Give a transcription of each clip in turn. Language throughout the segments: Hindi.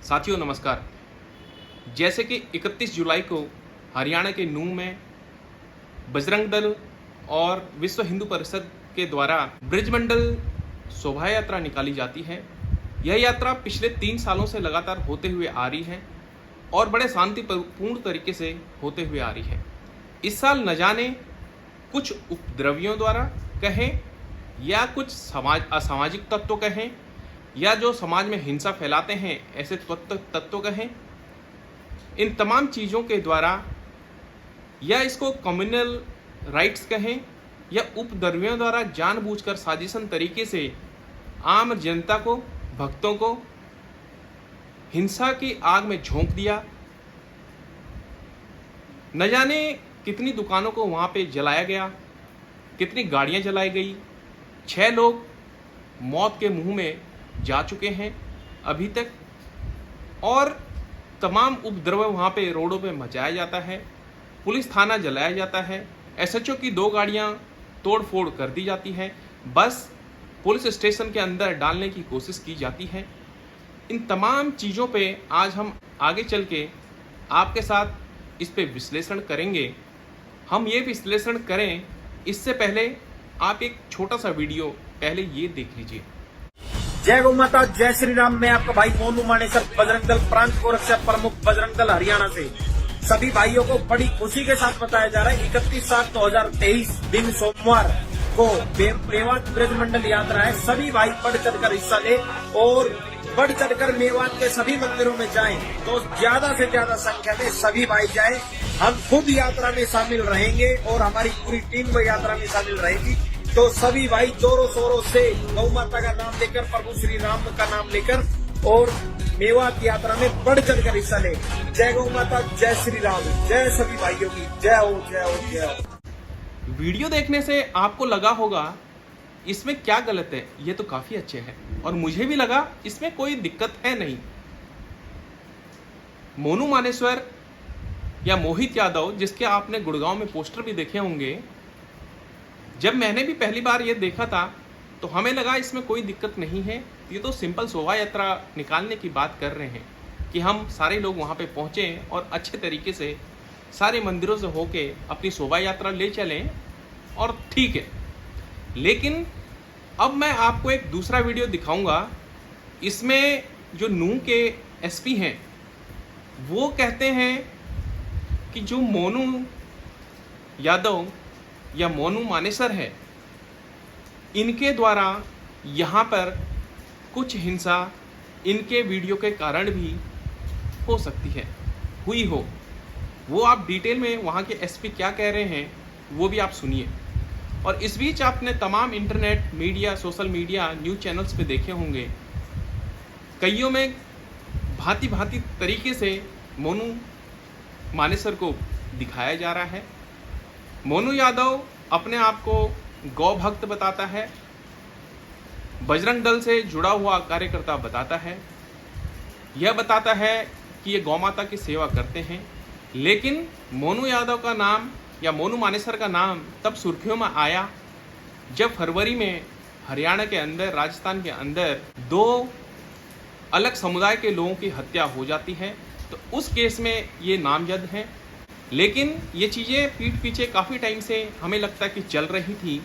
साथियों नमस्कार। जैसे कि 31 जुलाई को हरियाणा के नूंह में बजरंग दल और विश्व हिंदू परिषद के द्वारा ब्रिजमंडल शोभा यात्रा निकाली जाती है। यह यात्रा पिछले 3 सालों से लगातार होते हुए आ रही है और बड़े शांतिपूर्ण तरीके से होते हुए आ रही है। इस साल न जाने कुछ उपद्रवियों द्वारा कहें या कुछ असामाजिक तत्व कहें या जो समाज में हिंसा फैलाते हैं ऐसे तत्व कहें, इन तमाम चीज़ों के द्वारा या इसको कम्युनल राइट्स कहें या उपद्रवियों द्वारा जानबूझकर साजिशन तरीके से आम जनता को, भक्तों को हिंसा की आग में झोंक दिया। न जाने कितनी दुकानों को वहाँ पे जलाया गया, कितनी गाड़ियाँ जलाई गई। 6 लोग मौत के मुंह में जा चुके हैं अभी तक और तमाम उपद्रव वहाँ पे रोडों पे मचाया जाता है। पुलिस थाना जलाया जाता है। एसएचओ की 2 गाड़ियाँ तोड़ फोड़ कर दी जाती है। बस पुलिस स्टेशन के अंदर डालने की कोशिश की जाती है। इन तमाम चीज़ों पे आज हम आगे चल के आपके साथ इस पे विश्लेषण करेंगे। हम ये विश्लेषण करें इससे पहले आप एक छोटा सा वीडियो पहले ये देख लीजिए। जय गौ माता, जय श्री राम। मैं आपका भाई मोनू मानेसर, बजरंग दल प्रांत गोरक्षा प्रमुख, बजरंग दल हरियाणा से सभी भाइयों को बड़ी खुशी के साथ बताया जा रहा है 31/7/2023 दिन सोमवार को मेवात ब्रजमंडल यात्रा है। सभी भाई बढ़ चढ़कर हिस्सा ले और बढ़ चढ़कर मेवात के सभी मंदिरों में जाएं। तो ज्यादा से ज्यादा संख्या में सभी भाई जाएं। हम खुद यात्रा में शामिल रहेंगे और हमारी पूरी टीम भी यात्रा में शामिल रहेगी। तो सभी भाई जोरों शोरों से गौ माता का नाम लेकर, प्रभु श्री राम का नाम लेकर और मेवात यात्रा में बढ़ चढ़कर हिस्सा ले। जय गौ माता, जय श्री राम, जय सभी भाइयों की जय हो, जय हो, जय हो। वीडियो देखने से आपको लगा होगा इसमें क्या गलत है, ये तो काफी अच्छे है और मुझे भी लगा इसमें कोई दिक्कत है नहीं। मोनू मानेश्वर या मोहित यादव, जिसके आपने गुड़गांव में पोस्टर भी देखे होंगे, जब मैंने भी पहली बार ये देखा था तो हमें लगा इसमें कोई दिक्कत नहीं है। ये तो सिंपल शोभा यात्रा निकालने की बात कर रहे हैं कि हम सारे लोग वहाँ पे पहुँचें और अच्छे तरीके से सारे मंदिरों से होके अपनी शोभा यात्रा ले चलें और ठीक है। लेकिन अब मैं आपको एक दूसरा वीडियो दिखाऊंगा। इसमें जो नूंह के एसपी हैं वो कहते हैं कि जो मोनू यादव या मोनू मानेसर है, इनके द्वारा यहाँ पर कुछ हिंसा इनके वीडियो के कारण भी हो सकती है, हुई हो। वो आप डिटेल में वहाँ के एसपी क्या कह रहे हैं वो भी आप सुनिए। और इस बीच आपने तमाम internet media, social media, news channels पे देखे होंगे, कईयों में भांति भांति तरीके से मोनू मानेसर को दिखाया जा रहा है। मोनू यादव अपने आप को गौ भक्त बताता है, बजरंग दल से जुड़ा हुआ कार्यकर्ता बताता है, यह बताता है कि ये गौ माता की सेवा करते हैं। लेकिन मोनू यादव का नाम या मोनू मानेसर का नाम तब सुर्खियों में आया जब फरवरी में हरियाणा के अंदर, राजस्थान के अंदर 2 अलग समुदाय के लोगों की हत्या हो जाती है। तो उस केस में ये नामजद हैं। लेकिन ये चीज़ें पीठ पीछे काफ़ी टाइम से हमें लगता है कि चल रही थी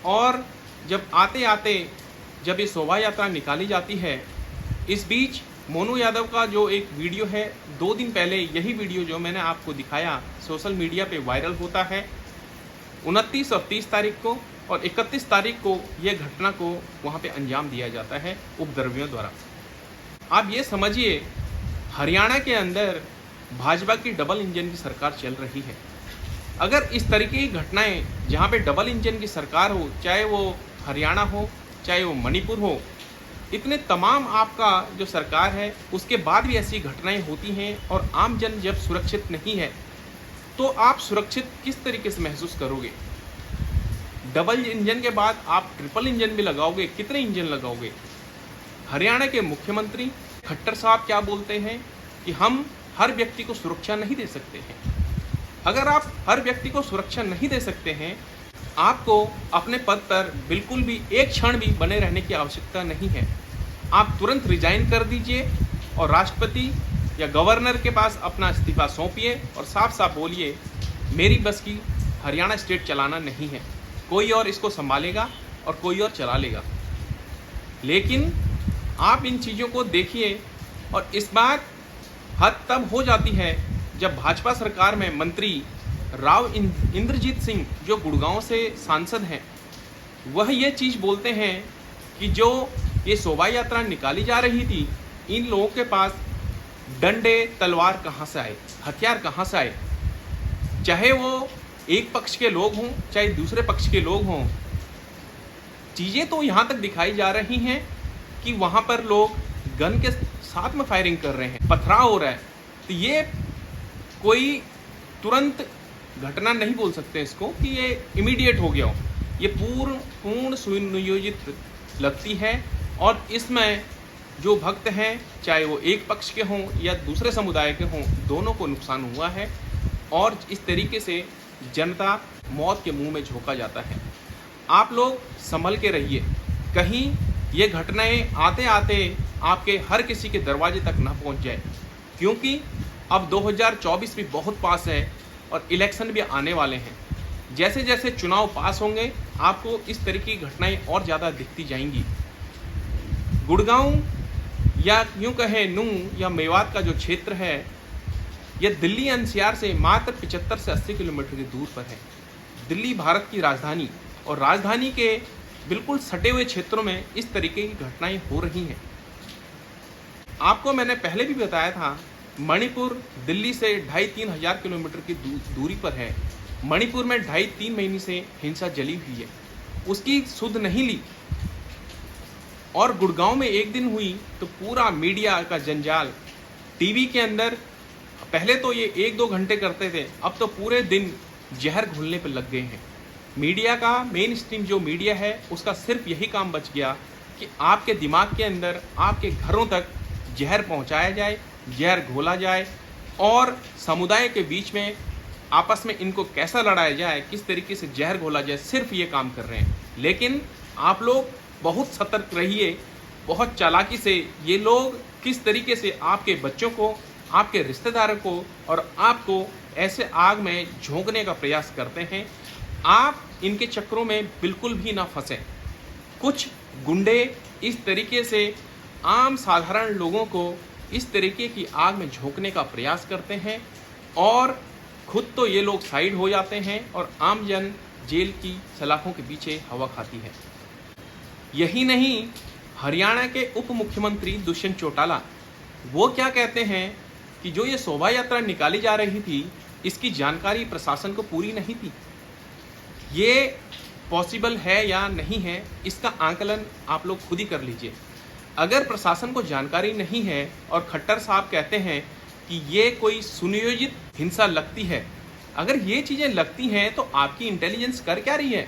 और जब आते आते जब ये शोभा यात्रा निकाली जाती है, इस बीच मोनू यादव का जो एक वीडियो है, 2 दिन पहले यही वीडियो जो मैंने आपको दिखाया सोशल मीडिया पे वायरल होता है। 29 और 30 तारीख को और 31 तारीख को यह घटना को वहाँ पे अंजाम दिया जाता है उपद्रवियों द्वारा। आप ये समझिए हरियाणा के अंदर भाजपा की डबल इंजन की सरकार चल रही है। अगर इस तरीके की घटनाएं जहाँ पे डबल इंजन की सरकार हो, चाहे वो हरियाणा हो, चाहे वो मणिपुर हो, इतने तमाम आपका जो सरकार है उसके बाद भी ऐसी घटनाएं होती हैं और आम जन जब सुरक्षित नहीं है तो आप सुरक्षित किस तरीके से महसूस करोगे? डबल इंजन के बाद आप ट्रिपल इंजन भी लगाओगे, कितने इंजन लगाओगे? हरियाणा के मुख्यमंत्री खट्टर साहब क्या बोलते हैं कि हम हर व्यक्ति को सुरक्षा नहीं दे सकते हैं। अगर आप हर व्यक्ति को सुरक्षा नहीं दे सकते हैं, आपको अपने पद पर बिल्कुल भी एक क्षण भी बने रहने की आवश्यकता नहीं है। आप तुरंत रिजाइन कर दीजिए और राष्ट्रपति या गवर्नर के पास अपना इस्तीफा सौंपिए और साफ साफ बोलिए मेरी बस की हरियाणा स्टेट चलाना नहीं है, कोई और इसको संभालेगा और कोई और चला लेगा। लेकिन आप इन चीज़ों को देखिए, और इस बार हद तब हो जाती है जब भाजपा सरकार में मंत्री राव इंद्रजीत सिंह जो गुड़गांव से सांसद हैं, वह ये चीज़ बोलते हैं कि जो ये शोभा यात्रा निकाली जा रही थी, इन लोगों के पास डंडे तलवार कहाँ से आए, हथियार कहाँ से आए, चाहे वो एक पक्ष के लोग हों चाहे दूसरे पक्ष के लोग हों। चीज़ें तो यहाँ तक दिखाई जा रही हैं कि वहाँ पर लोग गन के साथ में फायरिंग कर रहे हैं, पथराव हो रहा है। तो ये कोई तुरंत घटना नहीं बोल सकते इसको कि ये इमीडिएट हो गया हो, ये पूर्ण सुनियोजित लगती है। और इसमें जो भक्त हैं, चाहे वो एक पक्ष के हों या दूसरे समुदाय के हों, दोनों को नुकसान हुआ है और इस तरीके से जनता मौत के मुंह में झोंका जाता है। आप लोग संभल के रहिए, कहीं ये घटनाएं आते आते आपके हर किसी के दरवाजे तक ना पहुंच जाए, क्योंकि अब 2024 भी बहुत पास है और इलेक्शन भी आने वाले हैं। जैसे जैसे चुनाव पास होंगे आपको इस तरह की घटनाएं और ज़्यादा दिखती जाएंगी। गुड़गांव या यूँ कहें नूंह या मेवात का जो क्षेत्र है, यह दिल्ली एनसीआर से मात्र 75 से 80 किलोमीटर की दूर पर है। दिल्ली भारत की राजधानी, और राजधानी के बिल्कुल सटे हुए क्षेत्रों में इस तरीके की घटनाएं हो रही हैं। आपको मैंने पहले भी बताया था, मणिपुर दिल्ली से 2,500-3 हज़ार किलोमीटर की दूरी पर है। मणिपुर में 2.5-3 महीने से हिंसा जली हुई है, उसकी सुध नहीं ली। और गुड़गांव में एक दिन हुई तो पूरा मीडिया का जंजाल, टीवी के अंदर पहले तो ये 1-2 घंटे करते थे, अब तो पूरे दिन जहर घोलने पर लग गए हैं। मीडिया का मेन स्ट्रीम जो मीडिया है उसका सिर्फ यही काम बच गया कि आपके दिमाग के अंदर, आपके घरों तक जहर पहुंचाया जाए, जहर घोला जाए और समुदाय के बीच में आपस में इनको कैसा लड़ाया जाए, किस तरीके से जहर घोला जाए, सिर्फ ये काम कर रहे हैं। लेकिन आप लोग बहुत सतर्क रहिए, बहुत चालाकी से ये लोग किस तरीके से आपके बच्चों को, आपके रिश्तेदारों को और आपको ऐसे आग में झोंकने का प्रयास करते हैं। आप इनके चक्रों में बिल्कुल भी ना फंसें। कुछ गुंडे इस तरीके से आम साधारण लोगों को इस तरीके की आग में झोंकने का प्रयास करते हैं और खुद तो ये लोग साइड हो जाते हैं और आम जन जेल की सलाखों के पीछे हवा खाती है। यही नहीं, हरियाणा के उप मुख्यमंत्री दुष्यंत चौटाला वो क्या कहते हैं कि जो ये शोभा यात्रा निकाली जा रही थी, इसकी जानकारी प्रशासन को पूरी नहीं थी। ये पॉसिबल है या नहीं है, इसका आंकलन आप लोग खुद ही कर लीजिए। अगर प्रशासन को जानकारी नहीं है और खट्टर साहब कहते हैं कि ये कोई सुनियोजित हिंसा लगती है, अगर ये चीज़ें लगती हैं तो आपकी इंटेलिजेंस कर क्या रही है?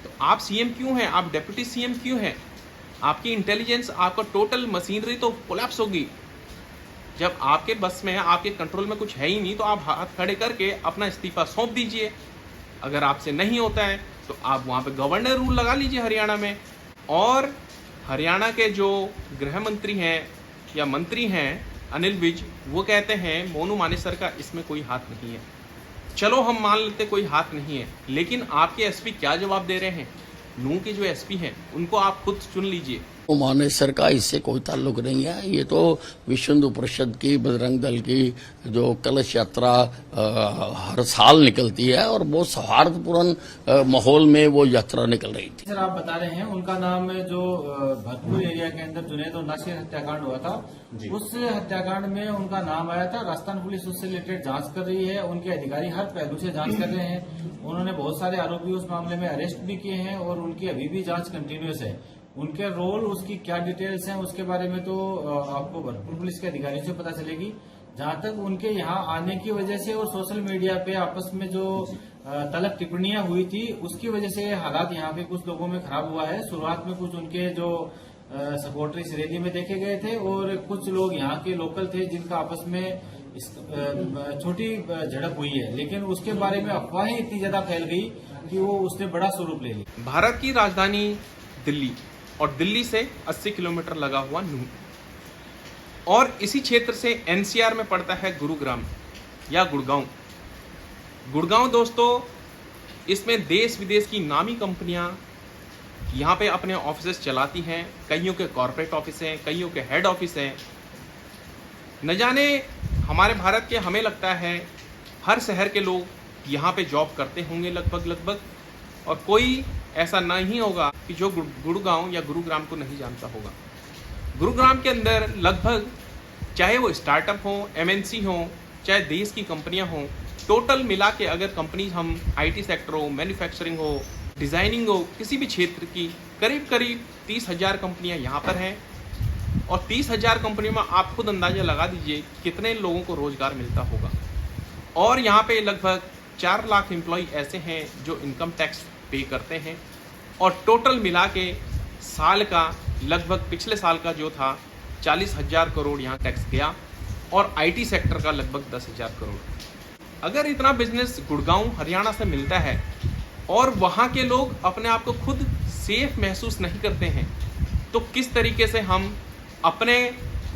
तो आप सीएम क्यों हैं? आप डिप्टी सीएम क्यों हैं? आपकी इंटेलिजेंस, आपका टोटल मशीनरी तो कोलैप्स होगी। जब आपके बस में, आपके कंट्रोल में कुछ है ही नहीं, तो आप हाथ खड़े करके अपना इस्तीफा सौंप दीजिए। अगर आपसे नहीं होता है तो आप वहाँ पे गवर्नर रूल लगा लीजिए हरियाणा में। और हरियाणा के जो गृह मंत्री हैं या मंत्री हैं अनिल विज, वो कहते हैं मोनू मानेसर का इसमें कोई हाथ नहीं है। चलो हम मान लेते कोई हाथ नहीं है, लेकिन आपके एसपी क्या जवाब दे रहे हैं? नूंह के जो एसपी हैं उनको आप खुद चुन लीजिए। मानेसर का इससे कोई ताल्लुक नहीं है। ये तो विश्व हिंदू परिषद की, बजरंग दल की जो कलश यात्रा हर साल निकलती है और बहुत सौहार्दपूर्ण माहौल में वो यात्रा निकल रही थी। सर, आप बता रहे हैं उनका नाम जो भरतपुर एरिया के अंदर जुनैद और नासिर हत्याकांड हुआ था, उस हत्याकांड में उनका नाम आया था। राजस्थान पुलिस उससे रिलेटेड जांच कर रही है, उनके अधिकारी हर पहलू से जांच कर रहे हैं। उन्होंने बहुत सारे आरोपी उस मामले में अरेस्ट भी किए हैं और उनकी अभी भी जांच कंटिन्यूअस है। उनके रोल, उसकी क्या डिटेल्स हैं, उसके बारे में तो आपको भरतपुर पुलिस के अधिकारियों से पता चलेगी। जहां तक उनके यहाँ आने की वजह से और सोशल मीडिया पे आपस में जो तलब टिप्पणियां हुई थी, उसकी वजह से हालात यहाँ पे कुछ लोगों में खराब हुआ है। शुरुआत में कुछ उनके जो सपोर्टर इस रैली में देखे गए थे और कुछ लोग यहाँ के लोकल थे जिनका आपस में छोटी झड़प हुई है, लेकिन उसके बारे में अफवाहें इतनी ज्यादा फैल गई कि वो उसने बड़ा स्वरूप ले लिया। भारत की राजधानी दिल्ली और दिल्ली से 80 किलोमीटर लगा हुआ नूंह, और इसी क्षेत्र से एनसीआर में पड़ता है गुरुग्राम या गुड़गांव। गुड़गांव दोस्तों, इसमें देश विदेश की नामी कंपनियां यहाँ पे अपने ऑफिसेस चलाती हैं। कईयों के कॉर्पोरेट ऑफिस हैं, कईयों के हेड ऑफिस हैं। न जाने हमारे भारत के, हमें लगता है हर शहर के लोग यहाँ पे जॉब करते होंगे लगभग, और कोई ऐसा नहीं होगा कि जो गुड़गांव या गुरुग्राम को नहीं जानता होगा। गुरुग्राम के अंदर लगभग, चाहे वो स्टार्टअप हो, एमएनसी हो, चाहे देश की कंपनियां हो, टोटल मिला के अगर कंपनी हम आईटी सेक्टर हो, मैन्युफैक्चरिंग हो, डिज़ाइनिंग हो, किसी भी क्षेत्र की करीब 30,000 कंपनियां यहाँ पर हैं। और 30,000 कंपनियों में आप खुद अंदाज़ा लगा दीजिए कितने लोगों को रोज़गार मिलता होगा। और यहाँ पे लगभग 4 लाख एम्प्लॉय ऐसे हैं जो इनकम टैक्स पे करते हैं। और टोटल मिला के साल का लगभग, पिछले साल का जो था 40,000 करोड़ यहाँ टैक्स गया, और आईटी सेक्टर का लगभग 10,000 करोड़। अगर इतना बिजनेस गुड़गांव हरियाणा से मिलता है और वहाँ के लोग अपने आप को खुद सेफ महसूस नहीं करते हैं, तो किस तरीके से हम अपने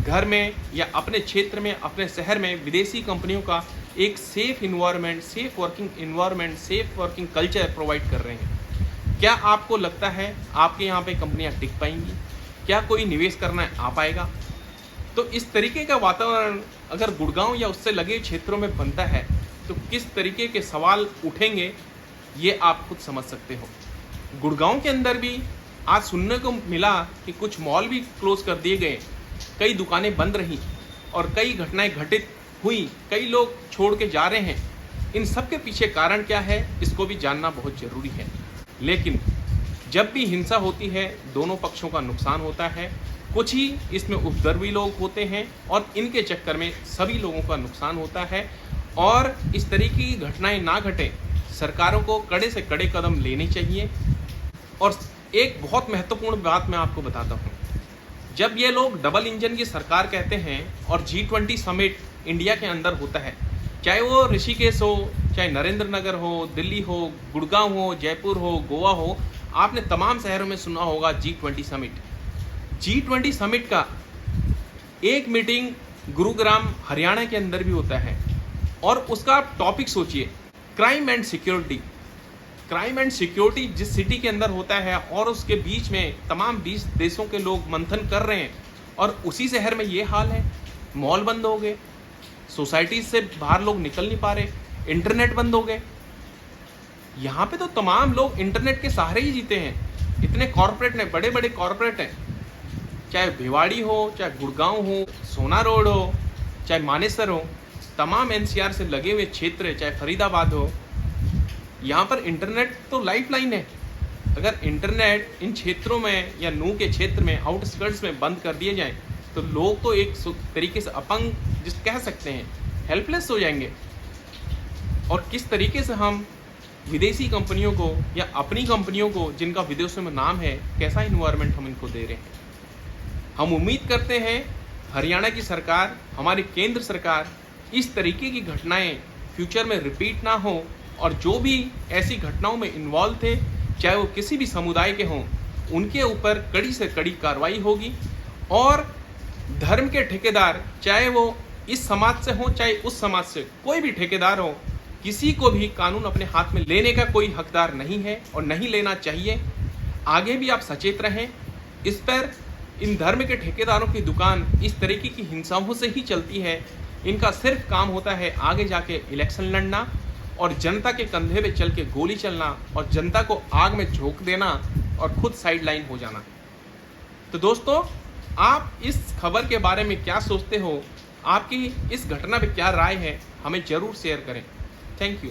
घर में या अपने क्षेत्र में, अपने शहर में विदेशी कंपनियों का एक safe environment, safe working environment, safe working culture provide कर रहे हैं? क्या आपको लगता है आपके यहाँ पे कंपनियाँ टिक पाएंगी? क्या कोई निवेश करना आ पाएगा? तो इस तरीके का वातावरण अगर गुड़गांव या उससे लगे क्षेत्रों में बनता है तो किस तरीके के सवाल उठेंगे, ये आप खुद समझ सकते हो। गुड़गांव के अंदर भी आज सुनने को मिला कि कुछ मॉल भी क्लोज कर दिए गए, कई दुकानें बंद रहीं और कई घटनाएं घटित हुई, कई लोग छोड़ के जा रहे हैं। इन सब के पीछे कारण क्या है, इसको भी जानना बहुत ज़रूरी है। लेकिन जब भी हिंसा होती है, दोनों पक्षों का नुकसान होता है। कुछ ही इसमें उपद्रवी लोग होते हैं और इनके चक्कर में सभी लोगों का नुकसान होता है। और इस तरीके की घटनाएं ना घटे, सरकारों को कड़े से कड़े कदम लेने चाहिए। और एक बहुत महत्वपूर्ण बात मैं आपको बताता हूँ, जब ये लोग डबल इंजन की सरकार कहते हैं और G20 समिट इंडिया के अंदर होता है, चाहे वो ऋषिकेश हो, चाहे नरेंद्र नगर हो, दिल्ली हो, गुड़गांव हो, जयपुर हो, गोवा हो, आपने तमाम शहरों में सुना होगा G20 समिट। G20 समिट का एक मीटिंग गुरुग्राम हरियाणा के अंदर भी होता है और उसका आप टॉपिक सोचिए, crime and security. Crime and security जिस सिटी के अंदर होता है और उसके बीच में तमाम 20 देशों के लोग मंथन कर रहे हैं, और उसी शहर में ये हाल है। मॉल बंद हो गए, सोसाइटी से बाहर लोग निकल नहीं पा रहे, इंटरनेट बंद हो गए। यहाँ पे तो तमाम लोग इंटरनेट के सहारे ही जीते हैं। इतने कॉर्पोरेट हैं, बड़े बड़े कॉर्पोरेट हैं, चाहे भिवाड़ी हो, चाहे गुड़गांव हो, सोना रोड हो, चाहे मानेसर हो, तमाम एनसीआर से लगे हुए क्षेत्र, चाहे फरीदाबाद हो, यहाँ पर इंटरनेट तो लाइफ लाइन है। अगर इंटरनेट इन क्षेत्रों में या नू के क्षेत्र में, आउटस्कर्ट्स में बंद कर दिए जाएं, तो लोग तो एक तरीके से अपंग जिस कह सकते हैं, हेल्पलेस हो जाएंगे। और किस तरीके से हम विदेशी कंपनियों को या अपनी कंपनियों को, जिनका विदेशों में नाम है, कैसा इन्वायरमेंट हम इनको दे रहे हैं। हम उम्मीद करते हैं हरियाणा की सरकार, हमारी केंद्र सरकार, इस तरीके की घटनाएं फ्यूचर में रिपीट ना हो, और जो भी ऐसी घटनाओं में इन्वॉल्व थे, चाहे वो किसी भी समुदाय के हों, उनके ऊपर कड़ी से कड़ी कार्रवाई होगी। और धर्म के ठेकेदार, चाहे वो इस समाज से हो, चाहे उस समाज से, कोई भी ठेकेदार हो, किसी को भी कानून अपने हाथ में लेने का कोई हकदार नहीं है और नहीं लेना चाहिए। आगे भी आप सचेत रहें इस पर। इन धर्म के ठेकेदारों की दुकान इस तरीके की हिंसाओं से ही चलती है। इनका सिर्फ काम होता है आगे जाके इलेक्शन लड़ना और जनता के कंधे पे चल के गोली चलना और जनता को आग में झोंक देना और खुद साइड लाइन हो जाना। तो दोस्तों, आप इस खबर के बारे में क्या सोचते हो? आपकी इस घटना पे क्या राय है? हमें ज़रूर शेयर करें। Thank you.